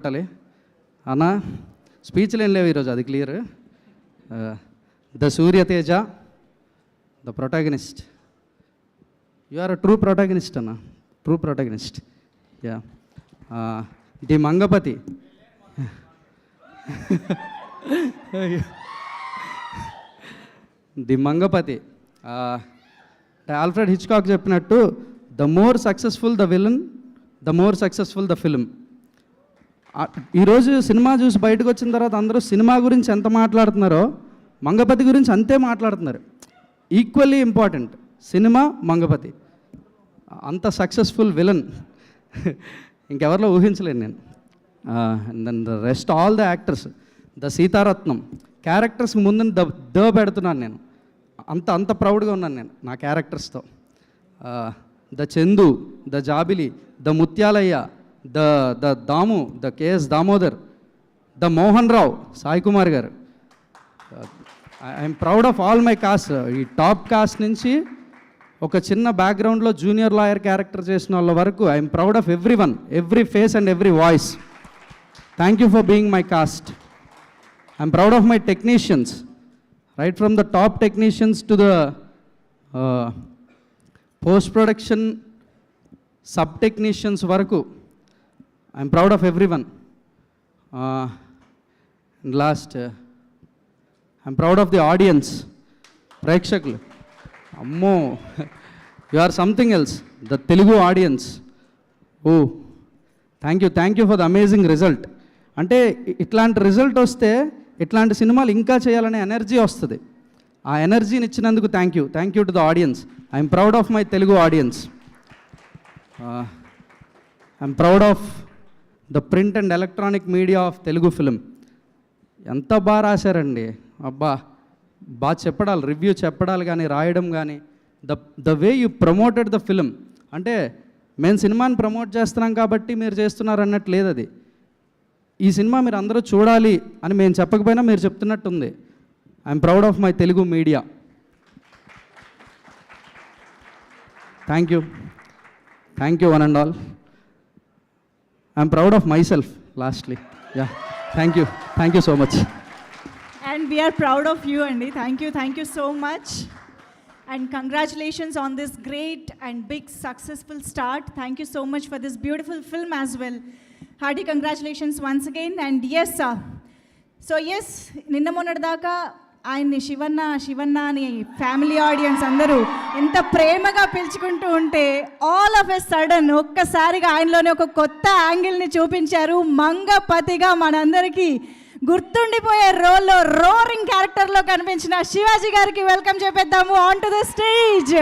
పెట్టాలి అన్న స్పీచ్లు ఏం లేవు ఈరోజు, అది clear. The Suryateja, the protagonist. You are a true protagonist అన్న, true protagonist. Yeah. The Mangapati. The Mangapati. Alfred Hitchcock చెప్పినట్టు, the more successful the villain, the more successful the film. ఈరోజు సినిమా చూసి బయటకు వచ్చిన తర్వాత అందరూ సినిమా గురించి ఎంత మాట్లాడుతున్నారో మంగపతి గురించి అంతే మాట్లాడుతున్నారు. Equally important cinema, Mangapati. అంత సక్సెస్ఫుల్ విలన్ ఇంకెవరిలో ఊహించలేను నేను. Then the rest all the actors, the Sitaratnam characters ముందు ద పెడుతున్నాను నేను. అంత ప్రౌడ్గా ఉన్నాను నేను నా క్యారెక్టర్స్తో. The Chandu, the Jabili, the Mutyalayya, the Damu, the K S Damodar, the Mohan Rao, Sai Kumar garu. I'm proud of all my cast. ఈ టాప్ కాస్ట్ నుంచి ఒక చిన్న బ్యాక్గ్రౌండ్లో జూనియర్ లాయర్ క్యారెక్టర్ చేసిన వాళ్ళ వరకు I'm proud of every one, every face and every voice. Thank you for being my cast. I'm proud of my technicians, right from the top technicians to the post production sub technicians వరకు. I'm proud of every one. Last, I'm proud of the audience, ప్రేక్షకులు. అమ్మో, you are something else, the Telugu audience. Oh thank you for the amazing result. అంటే ఇట్లాంటి result వస్తే ఇట్లాంటి సినిమాలు ఇంకా చేయాలనే ఎనర్జీ వస్తుంది. ఆ ఎనర్జీని ఇచ్చినందుకు thank you to the audience. I'm proud of my Telugu audience. I'm proud of the print and electronic media of Telugu film. ఎంత బాగా రాశారండి, అబ్బా బాగా చెప్పడాలి, రివ్యూ చెప్పడాలి కానీ రాయడం కానీ, the way you promoted the film. అంటే మేము సినిమాని ప్రమోట్ చేస్తున్నాం కాబట్టి మీరు చేస్తున్నారు అన్నట్టు లేదు. అది ఈ సినిమా మీరు అందరూ చూడాలి అని మేము చెప్పకపోయినా మీరు చెప్తున్నట్టుంది. I'm proud of my Telugu media. Thank you one and all. I'm proud of myself lastly. Yeah, thank you so much. And we are proud of you, Andy. Thank you so much. And congratulations on this great and big successful start. Thank you so much for this beautiful film as well. Hearty congratulations once again. And yes, sir. So yes, ninna monadi daaka ఆయన్ని శివన్న అని family audience అందరూ ఎంత ప్రేమగా పిలుచుకుంటూ ఉంటే all of a sudden ఒక్కసారిగా ఆయనలోనే ఒక కొత్త యాంగిల్ని చూపించారు. మంగపతిగా మనందరికీ గుర్తుండిపోయే రోల్లో, రోరింగ్ క్యారెక్టర్లో కనిపించిన శివాజీ గారికి వెల్కమ్ చెప్పేద్దాము ఆన్ టు ద స్టేజ్.